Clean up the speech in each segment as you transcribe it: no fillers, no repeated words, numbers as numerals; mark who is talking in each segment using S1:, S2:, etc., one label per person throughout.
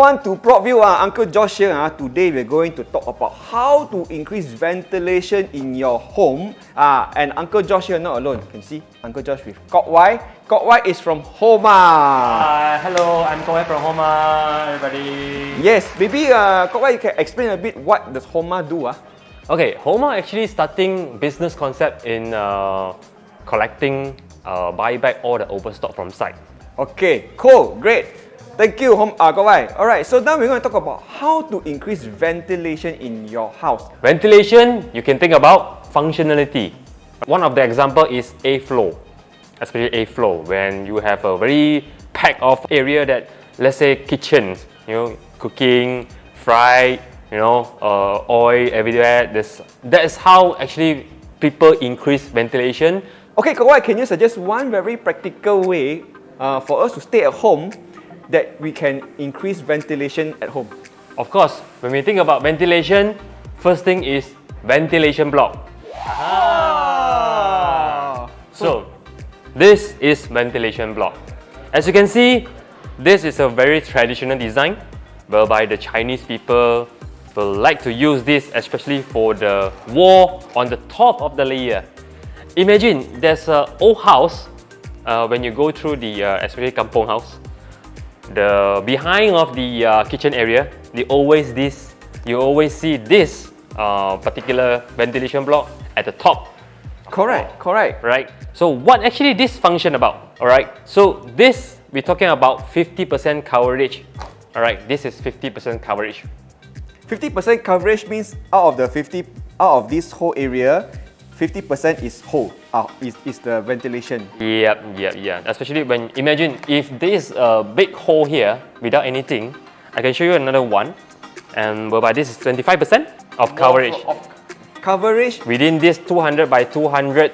S1: everyone to Propview. Uncle Josh here. Today we're going to talk about how to increase ventilation in your home. And Uncle Josh here not alone. You can see Uncle Josh with Kok Wai. Kok Wai is from Homa.
S2: Hello, I'm Kok Wai from Homa, everybody.
S1: Yes, maybe Kok Wai, you can explain a bit what does Homa do?
S2: Okay, Homa actually starting business concept in collecting, buy back all the overstock from site.
S1: Okay, cool, great. Thank you, Kok Wai. Alright, so now we're going to talk about how to increase ventilation in your house.
S2: Ventilation, you can think about functionality. One of the example is airflow, especially airflow when you have a very packed off area that, let's say kitchens, cooking, fried, oil everywhere. That is how actually people increase ventilation.
S1: Okay, Kok Wai, can you suggest one very practical way for us to stay at home that we can increase ventilation at home?
S2: Of course, when we think about ventilation, first thing is ventilation block. So, this is ventilation block. As you can see, this is a very traditional design whereby the Chinese people will like to use this especially for the wall on the top of the layer. Imagine there's an old house, when you go through the especially kampong house, the behind of the kitchen area, you always see this particular ventilation block at the top.
S1: Correct.
S2: Right. So what actually this function about? Alright. So this we're talking about 50% coverage. Alright. This is 50% coverage.
S1: 50% coverage means out of this whole area, 50% is whole. Is the ventilation.
S2: Yeah. Especially when imagine if this big hole here without anything, I can show you another one, and whereby this is 25% of coverage.
S1: Coverage
S2: within this 200 by 200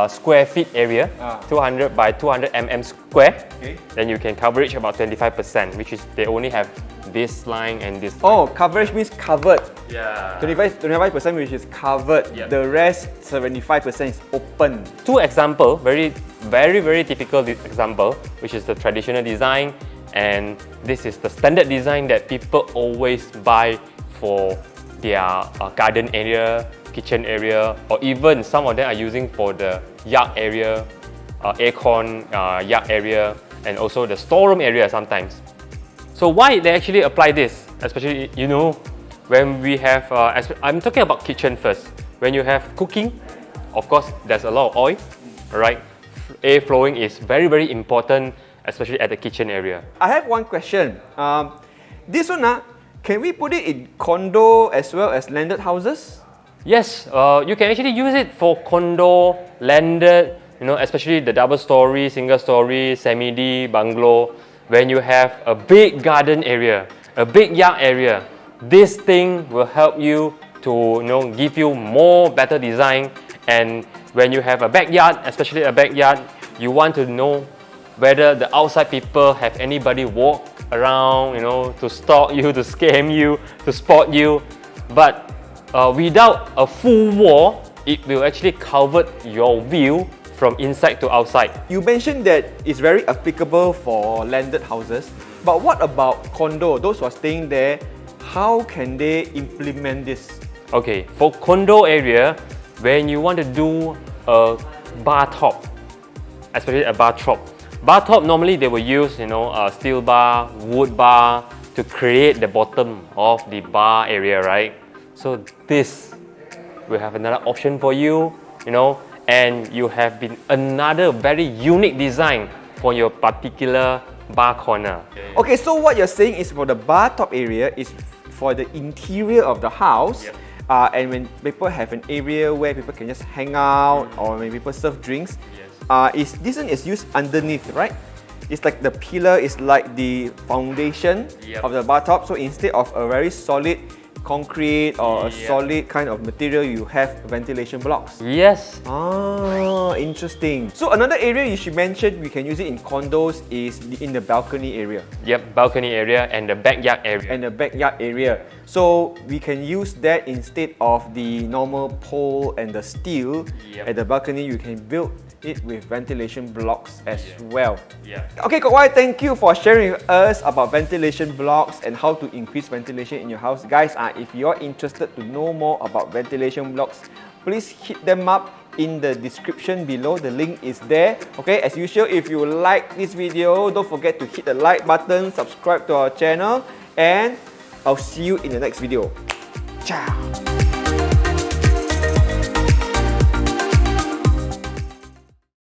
S2: square feet area, 200 by 200 mm square. Okay. Then you can coverage about 25%, which is they only have this line and this line.
S1: Oh, coverage means covered.
S2: Yeah.
S1: 25% which is covered.
S2: Yep.
S1: The rest 75% is open.
S2: Two example, very typical example, which is the traditional design, and this is the standard design that people always buy for their garden area, kitchen area, or even some of them are using for the yard area, aircon yard area, and also the storeroom area sometimes. So why they actually apply this, especially when we have, I'm talking about kitchen first. When you have cooking, of course there's a lot of oil, right? Air flowing is very important, especially at the kitchen area.
S1: I have one question. This one, can we put it in condo as well as landed houses?
S2: Yes, you can actually use it for condo, landed, especially the double story, single story, semi-D, bungalow. When you have a big garden area, a big yard area, this thing will help you to give you more better design. And when you have a backyard, especially a backyard, you want to know whether the outside people have anybody walk around, to stalk you, to scam you, to spot you. But without a full wall, it will actually cover your view from inside to outside. You
S1: mentioned that it's very applicable for landed houses, but what about condo? Those who are staying there, how can they implement this?
S2: Okay, for condo area, when you want to do a bar top, especially a bar top, normally they will use a steel bar, wood bar to create the bottom of the bar area, right? So this will have another option for you, and you have been another very unique design for your particular bar corner.
S1: Okay, so what you're saying is for the bar top area is for the interior of the house.
S2: Yep.
S1: And when people have an area where people can just hang out, or when people serve drinks, this one is used underneath, right? It's like the pillar is like the foundation of the bar top. So instead of a very solid concrete or a solid kind of material, you have ventilation blocks.
S2: Yes.
S1: Interesting. So another area you should mention we can use it in condos is in the balcony area.
S2: Yep, balcony area and the backyard area.
S1: So we can use that instead of the normal pole and the steel.
S2: Yep.
S1: At the balcony, you can build it with ventilation blocks as well.
S2: Yeah.
S1: Okay, Kok Wai, thank you for sharing with us about ventilation blocks and how to increase ventilation in your house. Guys, if you're interested to know more about ventilation blocks, please hit them up in the description below. The link is there. Okay, as usual, if you like this video, don't forget to hit the like button, subscribe to our channel, and I'll see you in the next video. Ciao!